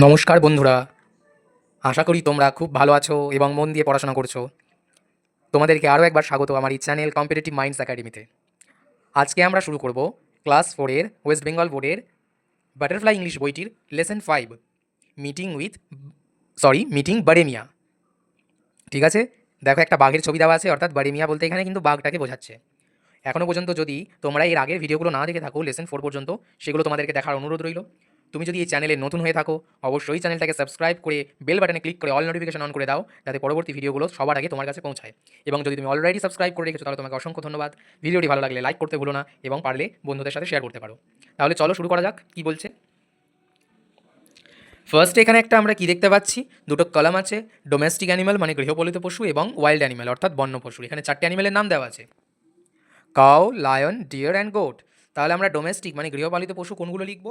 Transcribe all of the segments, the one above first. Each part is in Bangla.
নমস্কার বন্ধুরা, আশা করি তোমরা খুব ভালো আছো এবং মন দিয়ে পড়াশোনা করছো। তোমাদেরকে আরও একবার স্বাগত আমার এই চ্যানেল কম্পিটিটিভ মাইন্ডস একাডেমিতে। আজকে আমরা শুরু করব ক্লাস 4-এর ওয়েস্ট বেঙ্গল বোর্ডের বাটারফ্লাই ইংলিশ বইটির লেসন 5 মিটিং বারেমিয়া। ঠিক আছে, দেখো একটা বাঘের ছবি দেওয়া আছে, অর্থাৎ বারেমিয়া বলতে এখানে কিন্তু বাঘটাকে বোঝাচ্ছে। এখনও পর্যন্ত যদি তোমরা এর আগের ভিডিওগুলো না দেখে থাকো লেসন 4 পর্যন্ত, সেগুলো তোমাদেরকে দেখার অনুরোধ রইল। তুমি যদি এই চ্যানেলে নতুন হয়ে থাকো অবশ্যই চ্যানেলটাকে সাবস্ক্রাইব করে বেল বাটনে ক্লিক করে অল নোটিফিকেশন অন করে দাও, যাতে পরবর্তী ভিডিওগুলো সবার আগে তোমার কাছে পৌঁছায়। এবং যদি তুমি অলরেডি সাবস্ক্রাইব করে রেখেছো তাহলে তোমাকে অসংখ্য ধন্যবাদ। ভিডিওটি ভালো লাগলে লাইক করতে ভুলো না এবং পারলে বন্ধুদের সাথে শেয়ার করতে পারো। তাহলে চলো শুরু করা যাক, কি বলছে। ফার্স্টে এখানে একটা আমরা কি দেখতে পাচ্ছি, দুটো কলাম আছে, ডোমেস্টিক অ্যানিমাল মানে গৃহপালিত পশু এবং ওয়াইল্ড অ্যানিমাল অর্থাৎ বন্য পশু। এখানে 4টে অ্যানিমালের নাম দেওয়া আছে, cow, lion, dear and goat. তাহলে আমরা ডোমেস্টিক মানে গৃহপালিত পশু কোনগুলো লিখব?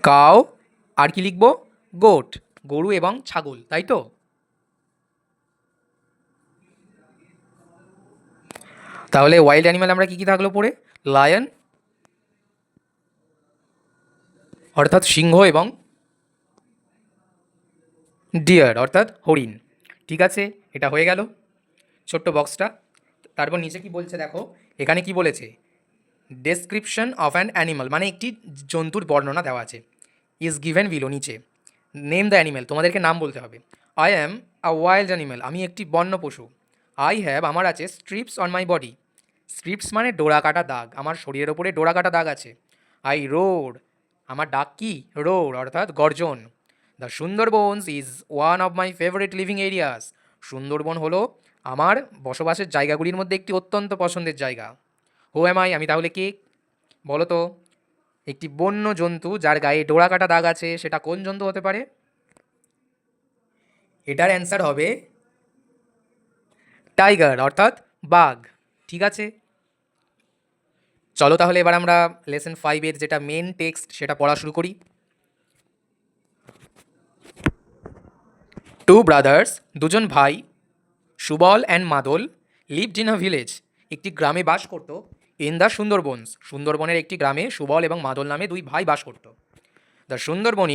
কাউ, আর কি লিখব? গোট, গরু এবং ছাগল, তাই তো? তাহলে ওয়াইল্ড অ্যানিমাল আমরা কি কি থাকলো পড়ে? লায়ন অর্থাৎ সিংহ এবং ডিয়ার অর্থাৎ হরিণ। ঠিক আছে, এটা হয়ে গেল ছোট্ট বক্সটা। তারপর নিচে কি বলছে দেখো, এখানে কি বলেছে, ডেসক্রিপশন অফ অ্যান অ্যানিমাল মানে একটি জন্তুর বর্ণনা দেওয়া আছে, ইজ গিভেন বিলো, নিচে। নেম দ্য অ্যানিমেল, তোমাদেরকে নাম বলতে হবে। I am a wild animal, আমি একটি বন্য পশু। আই হ্যাভ, আমার আছে strips on my body, strips মানে ডোরা কাটা দাগ, আমার শরীরের ওপরে ডোরা কাটা দাগ আছে। আই রোড, আমার ডাক কি? রোড অর্থাৎ গর্জন। The Sundarbans is one of my favourite living areas, Sundarban হলো আমার বসবাসের জায়গাগুলির মধ্যে একটি অত্যন্ত পছন্দের জায়গা। হু এম আই, আমি তাহলে কে? বলো তো, একটি বন্য জন্তু যার গায়ে ডোরা কাটা দাগ আছে, সেটা কোন জন্তু হতে পারে? এটার অ্যান্সার হবে টাইগার অর্থাৎ বাঘ। ঠিক আছে, চলো তাহলে এবার আমরা লেসন 5-এর যেটা মেন টেক্সট সেটা পড়া শুরু করি। টু ব্রাদার্স, দুজন ভাই, সুবল অ্যান্ড মাদল, লিভড ইন আ ভিলেজ, একটি গ্রামে বাস করত। ইন দ্য সুন্দরবনস, সুন্দরবনের একটি গ্রামে সুবল এবং মাদল নামে দুই ভাই বাস করত। The Sundarban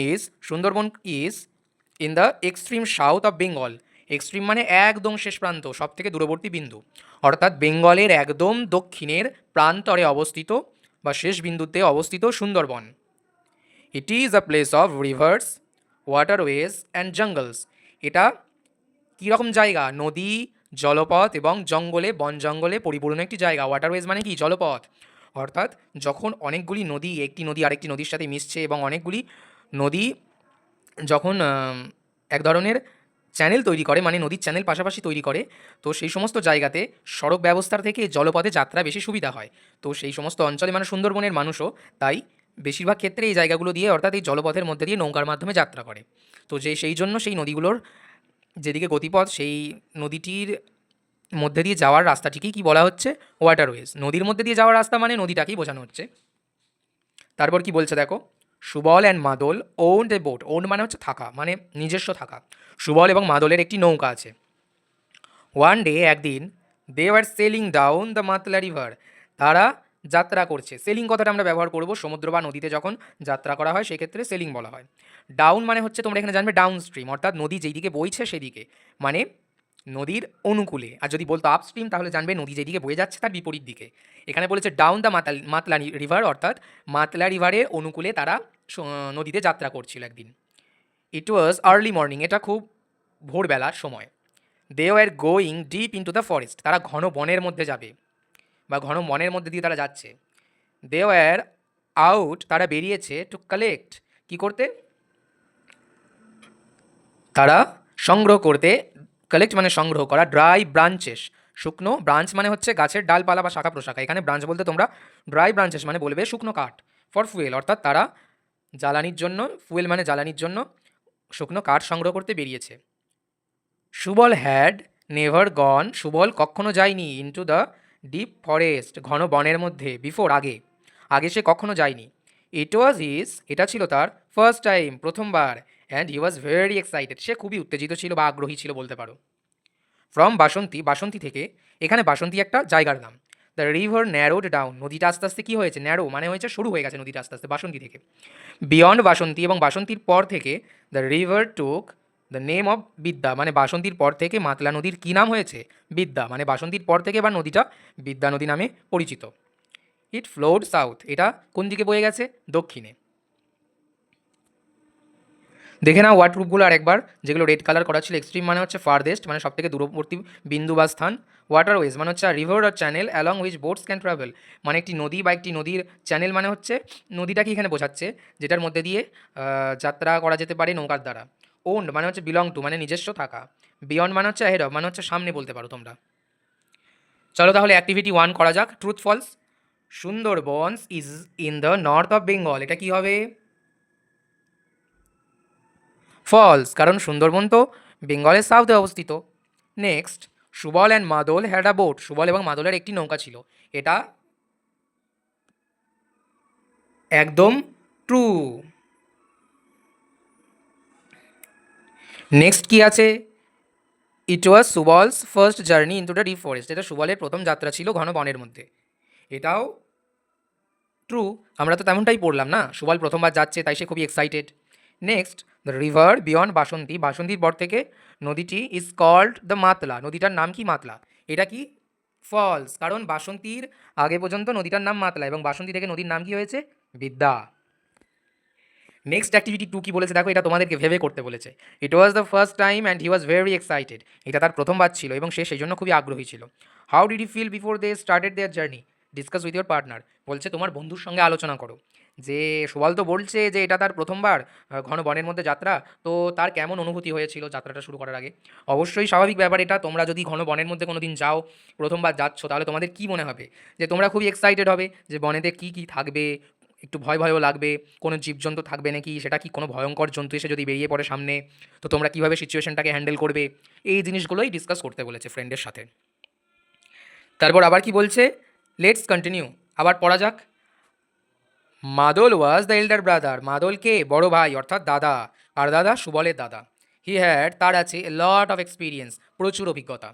is in the extreme south of Bengal, extreme মানে একদম শেষ প্রান্ত, সব থেকে দূরবর্তী বিন্দু, অর্থাৎ বেঙ্গলের একদম দক্ষিণের প্রান্তরে অবস্থিত বা শেষ বিন্দুতে অবস্থিত Sundarban. It is a place of rivers, waterways and jungles, এটা কীরকম জায়গা? নদী, জলপথ এবং জঙ্গলে, বন জঙ্গলে পরিপূর্ণ একটি জায়গা। ওয়াটারওয়েজ মানে কি? জলপথ, অর্থাৎ যখন অনেকগুলি নদী, একটি নদী আরেকটি নদীর সাথে মিশছে এবং অনেকগুলি নদী যখন এক ধরনের চ্যানেল তৈরি করে, মানে নদীর চ্যানেল পাশাপাশি তৈরি করে, তো সেই সমস্ত জায়গাতে সড়ক ব্যবস্থার থেকে জলপথে যাত্রা বেশি সুবিধা হয়। তো সেই সমস্ত অঞ্চলে মানে সুন্দরবনের মানুষও তাই বেশিরভাগ ক্ষেত্রে এই জায়গাগুলো দিয়ে অর্থাৎ এই জলপথের মধ্যে দিয়ে নৌকার মাধ্যমে যাত্রা করে। তো সেই জন্য সেই নদীগুলোর যেদিকে গতিপথ, সেই নদীটির মধ্যে দিয়ে যাওয়ার রাস্তাটিকেই কি বলা হচ্ছে? ওয়াটারওয়েজ। নদীর মধ্যে দিয়ে যাওয়ার রাস্তা মানে নদীটাকেই বোঝানো হচ্ছে। তারপর কি বলছে দেখো, সুবল অ্যান্ড মাদল ওন্ড এ বোট, ওন্ড মানে হচ্ছে থাকা, মানে নিজস্ব থাকা। সুবল এবং মাদলের একটি নৌকা আছে। ওয়ান ডে, একদিন, they were selling down the Matla river, তারা যাত্রা করছে। সেলিং কথাটা আমরা ব্যবহার করব সমুদ্র বা নদীতে যখন যাত্রা করা হয় সেক্ষেত্রে সেলিং বলা হয়। ডাউন মানে হচ্ছে তোমরা এখানে জানবে ডাউন স্ট্রিম, অর্থাৎ নদী যেদিকে বইছে সেদিকে, মানে নদীর অনুকূলে। আর যদি বলতো আপস্ট্রিম তাহলে জানবে নদী যেদিকে বয়ে যাচ্ছে তার বিপরীত দিকে। এখানে বলেছে ডাউন দ্য মাতলা রিভার, অর্থাৎ মাতলা রিভারের অনুকূলে তারা নদীতে যাত্রা করছিল একদিন। ইট ওয়াজ আর্লি মর্নিং, এটা খুব ভোরবেলার সময়। They were going deep into the forest, তারা ঘন বনের মধ্যে যাবে বা ঘন বনের মধ্যে দিয়ে তারা যাচ্ছে। দে ওয়ার আউট, তারা বেরিয়েছে, টু কালেক্ট, কী করতে? তারা সংগ্রহ করতে, কালেক্ট মানে সংগ্রহ করা, ড্রাই ব্রাঞ্চেস, শুকনো, ব্রাঞ্চ মানে হচ্ছে গাছের ডালপালা বা শাখা প্রশাখা, এখানে ব্রাঞ্চ বলতে তোমরা ড্রাই ব্রাঞ্চেস মানে বলবে শুকনো কাঠ। ফর ফুয়েল, অর্থাৎ তারা জ্বালানির জন্য, ফুয়েল মানে জ্বালানির জন্য শুকনো কাঠ সংগ্রহ করতে বেরিয়েছে। সুবল হ্যাড নেভার গন, সুবল কখনো যায়নি, ইন্টু দ্য ডিপ ফরেস্ট, ঘন বনের মধ্যে, বিফোর আগে, আগে সে কখনো যায়নি। ইট ওয়াজ হিজ, এটা ছিল তার ফার্স্ট টাইম, প্রথমবার। And he was very excited, সে খুবই উত্তেজিত ছিল বা আগ্রহী ছিল বলতে পারো। ফ্রম বাসন্তী, বাসন্তী থেকে, এখানে বাসন্তী একটা জায়গার নাম, দ্য রিভার ন্যারোড ডাউন, নদীটা আস্তে আস্তে কী হয়েছে, ন্যারো মানে হয়েছে সরু হয়ে গেছে নদীটা আস্তে আস্তে বাসন্তী থেকে। বিয়ন্ড বাসন্তী, এবং বাসন্তীর পর থেকে the river took the name of বিদ্যা, মানে বাসন্তীর পর থেকে মাতলা নদীর কী নাম হয়েছে, বিদ্যা, মানে বাসন্তীর পর থেকে এবার নদীটা বিদ্যা নদী নামে পরিচিত। ইট ফ্লোড সাউথ, এটা কোন দিকে বয়ে গেছে, দক্ষিণে। দেখে নাও ওয়ার্ড প্রুফগুলো আরেকবার, যেগুলো রেড কালার করা ছিল। এক্সট্রিম মানে হচ্ছে ফারদেস্ট, মানে সব থেকে দূরবর্তী বিন্দু বা স্থান। ওয়াটারওয়েজ মানে হচ্ছে রিভার আর channel along which boats can travel, মানে একটি নদী বা একটি নদীর চ্যানেল মানে হচ্ছে নদীটাকে এখানে বোঝাচ্ছে যেটার মধ্যে দিয়ে যাত্রা করা যেতে পারে নৌকার দ্বারা। ওন্ড মানে হচ্ছে বিলং টু, মানে নিজস্ব থাকা। বিয়ন্ড মানে হচ্ছে অ্যাহেড অফ, মানে হচ্ছে সামনে বলতে পারো তোমরা। চলো তাহলে অ্যাক্টিভিটি 1 করা যাক, truth false. Sundarbans is in the north of Bengal, এটা কি হবে, ফলস, কারণ সুন্দরবন তো বেঙ্গলের সাউথে অবস্থিত। নেক্সট, সুবল অ্যান্ড মাদল হ্যাড আ বোট, সুবল এবং মাদলের একটি নৌকা ছিল, এটা একদম ট্রু। নেক্সট কি আছে, it was Subal's first journey into the deep forest, এটা সুবলের প্রথম যাত্রা ছিল ঘন বনের মধ্যে, এটাও ট্রু। আমরা তো তেমনটাই পড়লাম না, সুবল প্রথমবার যাচ্ছে তাই সে খুবই excited. Next, the river beyond Basanti, বাসন্তীর পর থেকে নদীটি ইজ কল্ড দ্য মাতলা, নদীটার নাম কি, মাতলা, এটা কি ফলস, কারণ বাসন্তীর আগে পর্যন্ত নদীটার নাম মাতলা এবং বাসন্তী থেকে নদীর নাম কি হয়েছে, বিদ্যা। নেক্সট অ্যাক্টিভিটি 2 কি বলেছে দেখো, এটা তোমাদেরকে ভেবে করতে বলেছে। It was the first time and he was very excited, এটা তার প্রথমবার ছিল এবং সে সেই জন্য খুবই আগ্রহী ছিল। How did you feel before they started their journey, discuss with your partner, বলছে তোমার বন্ধুর সঙ্গে আলোচনা করো, যে সুবল তো বলছে যে এটা তার প্রথমবার ঘন বনের মধ্যে যাত্রা, তো তার কেমন অনুভূতি হয়েছিল যাত্রাটা শুরু করার আগে। অবশ্যই স্বাভাবিক ব্যাপার এটা, তোমরা যদি ঘন বনের মধ্যে কোনো দিন যাও, প্রথমবার যাচ্ছ, তাহলে তোমাদের কী মনে হবে, যে তোমরা খুবই এক্সাইটেড হবে যে বনেতে কী কী থাকবে, একটু ভয় ভয়ও লাগবে, কোনো জীবজন্তু থাকবে নাকি, সেটা কি কোনো ভয়ঙ্কর জন্তু এসে যদি বেরিয়ে পড়ে সামনে, তো তোমরা কীভাবে সিচুয়েশনটাকে হ্যান্ডেল করবে, এই জিনিসগুলোই ডিসকাস করতে বলেছে ফ্রেন্ডের সাথে। তারপর আবার কি বলছে, লেটস কন্টিনিউ, আবার পড়া যাক। মাদল ওয়াজ দ্য এল্ডার ব্রাদার, মাদল কে, বড় ভাই অর্থাৎ দাদা, আর দাদা সুবলের দাদা। হি হ্যাড, তার আছে এ লট অফ এক্সপিরিয়েন্স, প্রচুর অভিজ্ঞতা।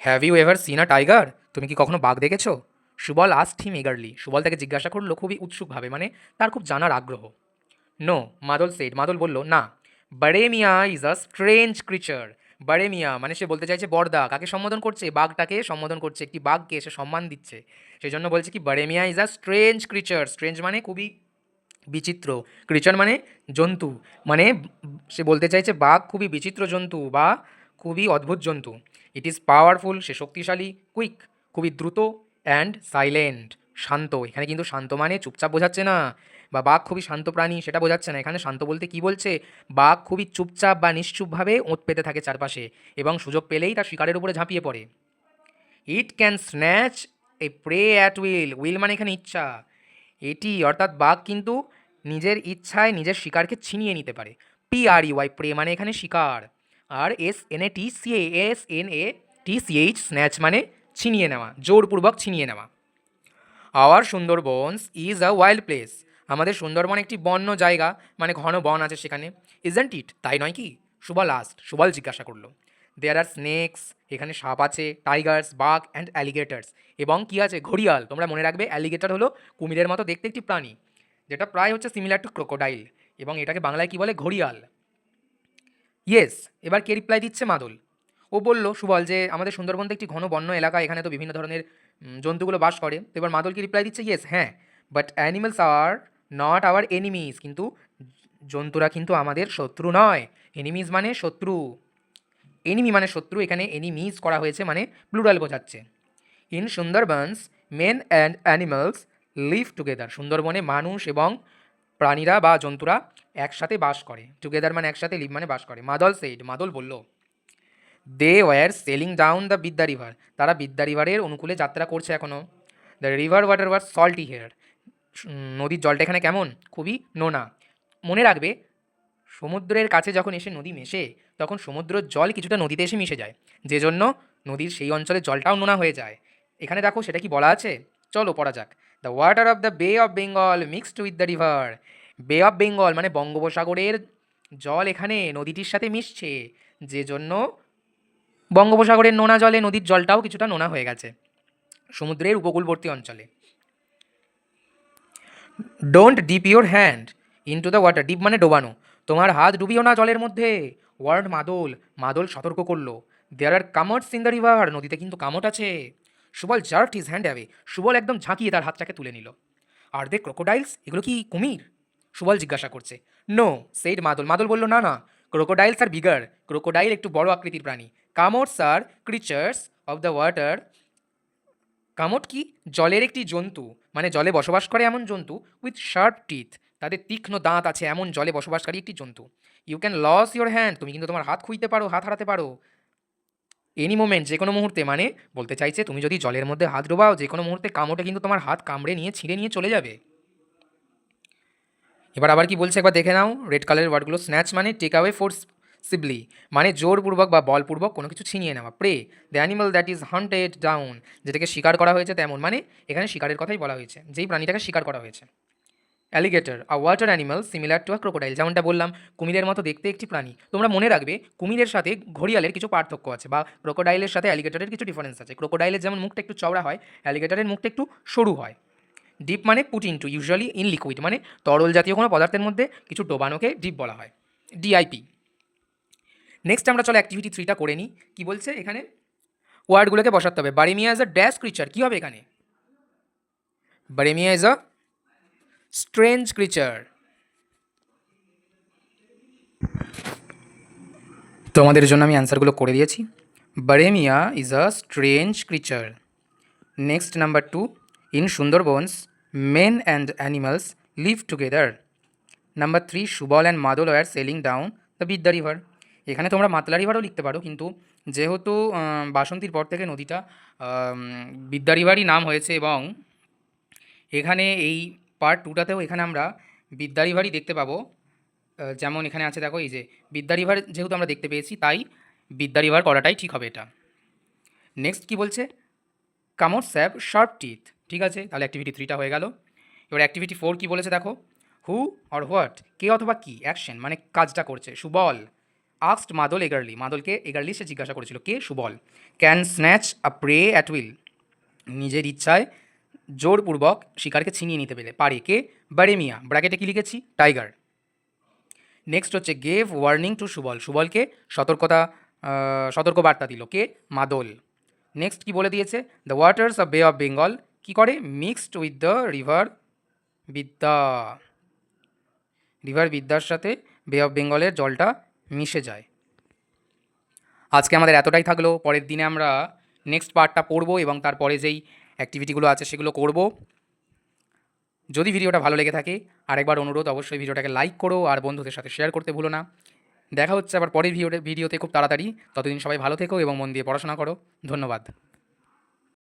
Have you ever seen a tiger, তুমি কি কখনো বাঘ দেখেছো, Subal asked him eagerly, Subal তাকে জিজ্ঞাসা করলো খুবই উৎসুকভাবে, মানে তার খুব জানার আগ্রহ। নো, মাদল সেড, মাদল বলল না। বারে মিয়া ইজ আ স্ট্রেঞ্জ ক্রিচার, বারে মিয়া মানে সে বলতে চাইছে বড়দা, কাকে সম্বোধন করছে, বাঘটাকে সম্বোধন করছে, একটি বাঘকে সে সম্মান দিচ্ছে, সেই জন্য বলছে কি Baremia is a strange creature, strange মানে খুবই বিচিত্র, ক্রিচার মানে জন্তু, মানে সে বলতে চাইছে বাঘ খুবই বিচিত্র জন্তু বা খুবই অদ্ভুত জন্তু। ইট ইজ পাওয়ারফুল, সে শক্তিশালী, কুইক খুবই দ্রুত, অ্যান্ড সাইলেন্ট শান্ত, এখানে কিন্তু শান্ত মানে চুপচাপ বোঝাচ্ছে না, বা বাঘ খুবই শান্ত প্রাণী সেটা বোঝাচ্ছে না, এখানে শান্ত বলতে কি বলছে, বাঘ খুবই চুপচাপ বা নিশ্চুপভাবে ওঁত পেতে থাকে চারপাশে এবং সুযোগ পেলেই তার শিকারের উপরে ঝাঁপিয়ে পড়ে। It can snatch a prey at will, will মানে এখানে ইচ্ছা, এটি অর্থাৎ বাঘ কিন্তু নিজের ইচ্ছায় নিজের শিকারকে ছিনিয়ে নিতে পারে। PREY প্রে মানে এখানে শিকার, আর SNATCH স্ন্যাচ মানে ছিনিয়ে নেওয়া, জোরপূর্বক ছিনিয়ে নেওয়া। Our Sundarbans is a wild place, আমাদের সুন্দরবন একটি বন্য জায়গা, মানে ঘন বন আছে সেখানে। ইজন্ট ইট, তাই নয় কি, সুবল জিজ্ঞাসা করলো। দেয়ার আর স্নেকস, এখানে সাপ আছে, টাইগার্স বাঘ অ্যান্ড অ্যালিগেটার্স, এবং কি আছে, ঘড়িয়াল, তোমরা মনে রাখবে অ্যালিগেটর হলো কুমিরের মতো দেখতে একটি প্রাণী, যেটা প্রায় হচ্ছে সিমিলার টু ক্রোকোডাইল, এবং এটাকে বাংলায় কি বলে, ঘড়িয়াল। ইয়েস, এবার কে রিপ্লাই দিচ্ছে, মাদল। ও বলল সুবল যে আমাদের সুন্দরবন তো একটি ঘন বন্য এলাকা, এখানে তো বিভিন্ন ধরনের জন্তুগুলো বাস করে, তো এবার মাদল কি রিপ্লাই দিচ্ছে, ইয়েস হ্যাঁ, but animals are not our enemies, কিন্তু জন্তুরা কিন্তু আমাদের শত্রু নয়, এনিমিজ মানে শত্রু, এনিমি মানে শত্রু, এখানে এনিমিজ করা হয়েছে মানে প্লুরাল বোঝাচ্ছে। In Sundarbans men and animals live together, সুন্দরবনে মানুষ এবং প্রাণীরা বা জন্তুরা একসাথে বাস করে, টুগেদার মানে একসাথে, লিভ মানে বাস করে। মাদল সেড, মাদল বলল। They were selling down the Bidya river, তারা বিদ্যা রিভারের অনুকূলে যাত্রা করছে এখনও। The river water were salty here, নদীর জলটা এখানে কেমন, খুবই নোনা। মনে রাখবে সমুদ্রের কাছে যখন এসে নদী মেশে, তখন সমুদ্রের জল কিছুটা নদীতে এসে মিশে যায়, যে জন্য নদীর সেই অঞ্চলের জলটাও নোনা হয়ে যায়। এখানে দেখো সেটা কি বলা আছে, চলো পড়া যাক। দ্য ওয়াটার অফ দ্য বে of Bengal mixed with the river, বে অফ বেঙ্গল মানে বঙ্গোপসাগরের জল এখানে নদীটির সাথে মিশছে, যে জন্য বঙ্গোপসাগরের নোনা জলে নদীর জলটাও কিছুটা নোনা হয়ে গেছে। সমুদ্রের উপকূলবর্তী অঞ্চলে। Don't deep your hand into the water. Deep মানে ডোবানো। তোমার হাত ডুবিও না জলের মধ্যে। ওয়ার্ড মাদল, মাদল সতর্ক করলো। দেয়ার আর কামটস ইন দ্য রিভার, নদীতে কিন্তু কামট আছে। Subal জার্ট his hand away, Subal একদম ঝাঁকিয়ে তার হাতটাকে তুলে নিল। আর দে ক্রোকোডাইলস, এগুলো কি কুমির? সুবল জিজ্ঞাসা করছে। নো সেইড মাদল, মাদল বলল না না, ক্রোকোডাইলস আর বিগার, ক্রোকোডাইল একটু বড় আকৃতির প্রাণী। কামটস আর ক্রিচার্স অফ দ্য ওয়াটার। কামট কি? জলের একটি জন্তু, মানে জলে বসবাস করে এমন জন্তু। উইথ শার্প টিথ, তাদের তীক্ষ্ণ দাঁত আছে এমন জলে বসবাসকারী একটি জন্তু। You can lose your hand, তুমি কিন্তু তোমার হাত খুইতে পারো, হাত হারাতে পারো। এনি মোমেন্ট, যে কোনো মুহূর্তে, মানে বলতে চাইছে তুমি যদি জলের মধ্যে হাত ডোবাও, যে কোনো মুহূর্তে কামড়ে কিন্তু তোমার হাত কামড়ে নিয়ে ছিঁড়ে নিয়ে চলে যাবে। এবার আবার কি বলছে একবার দেখে নাও, রেড কালারের ওয়ার্ডগুলো। স্ন্যাচ মানে টেক অ্যাওয়ে ফোর্সিবলি, মানে জোরপূর্বক বা বলপূর্বক কোনো কিছু ছিনিয়ে নেওয়া। Prey, the animal that is hunted down, যেটাকে শিকার করা হয়েছে তেমন, মানে এখানে শিকারের কথাই বলা হয়েছে, যেই প্রাণীটাকে শিকার করা হয়েছে। Alligator, a water animal similar to a crocodile, যেমনটা বললাম কুমিরের মতো দেখতে একটি প্রাণী। তোমরা মনে রাখবে কুমিরের সাথে ঘড়িয়ালের কিছু পার্থক্য আছে, বা ক্রোকোডাইলের সাথে অ্যালিগেটরের কিছু ডিফারেন্স আছে। ক্রোকোডাইলের যেমন মুখটা একটু চওড়া হয়, অ্যালিগেটরের মুখটা একটু সরু হয়। ডিপ মানে put into, usually in liquid, মানে তরল জাতীয় কোনো পদার্থের মধ্যে কিছু ডোবানোকে ডিপ বলা হয়। ডিআইপি। নেক্সট আমরা চলো অ্যাক্টিভিটি 3টা করে নিই। কী বলছে এখানে? ওয়ার্ডগুলোকে বসাতে হবে। Baremia is a dash creature, কী হবে এখানে? Baremia is a strange creature. তোমাদের জন্য আমি অ্যান্সারগুলো করে দিয়েছি। Baremia is a strange creature. Next number 2, in Sundarbans men and animals live together. Number 3, Subal and Madal were selling down the Bidya river. এখানে তোমরা মাতলা রিভারও লিখতে পারো, কিন্তু যেহেতু বাসন্তীর পর থেকে নদীটা বিদ্যা রিভারই নাম হয়েছে, এবং এখানে এই পার্ট 2টাতেও এখানে আমরা বিদ্যা রিভারই দেখতে পাবো। যেমন এখানে আছে দেখো, এই যে বিদ্যা রিভার যেহেতু আমরা দেখতে পেয়েছি, তাই বিদ্যা রিভার করাটাই ঠিক হবে এটা। নেক্সট কি বলছে? কামটস হ্যাভ শার্প টিথ। ঠিক আছে, তাহলে অ্যাক্টিভিটি 3টা হয়ে গেল। এবার অ্যাক্টিভিটি 4 কি বলেছে দেখো। হু অর হোয়াট, কে অথবা কি, অ্যাকশন মানে কাজটা করছে। সুবল আস্কড মাদল এগারলি, মাদলকে এগারলি সে জিজ্ঞাসা করেছিল, কে? Subal. Can snatch a prey at will, নিজের ইচ্ছায় জোরপূর্বক শিকারকে ছিনিয়ে নিতে পারে, কে? বারেমিয়া, ব্র্যাকেটে কি লিখেছি? টাইগার। নেক্সট হচ্ছে গেভ ওয়ার্নিং টু সুবল, সুবলকে সতর্কবার্তা দিল, কে? মাদল। নেক্সট কি বলে দিয়েছে? দ্য ওয়াটার্স অফ বে অফ বেঙ্গল কী করে? মিক্সড উইথ দ্য রিভার বিদ্যা, রিভার বিদ্যার সাথে বে অফ বেঙ্গলের জলটা মিশে যায়। আজকে আমাদের এতটাই থাকলো। পরের দিনে আমরা নেক্সট পার্টটা পড়বো, এবং তারপরে যেই অ্যাক্টিভিটিগুলো আছে সেগুলো করব। যদি ভিডিওটা ভালো লেগে থাকে, আরেকবার অনুরোধ, অবশ্যই ভিডিওটাকে লাইক করো আর বন্ধুদের সাথে শেয়ার করতে ভুলো না। দেখা হচ্ছে আবার পরের ভিডিওতে খুব তাড়াতাড়ি। ততদিন সবাই ভালো থেকো এবং মন দিয়ে পড়াশোনা করো। ধন্যবাদ।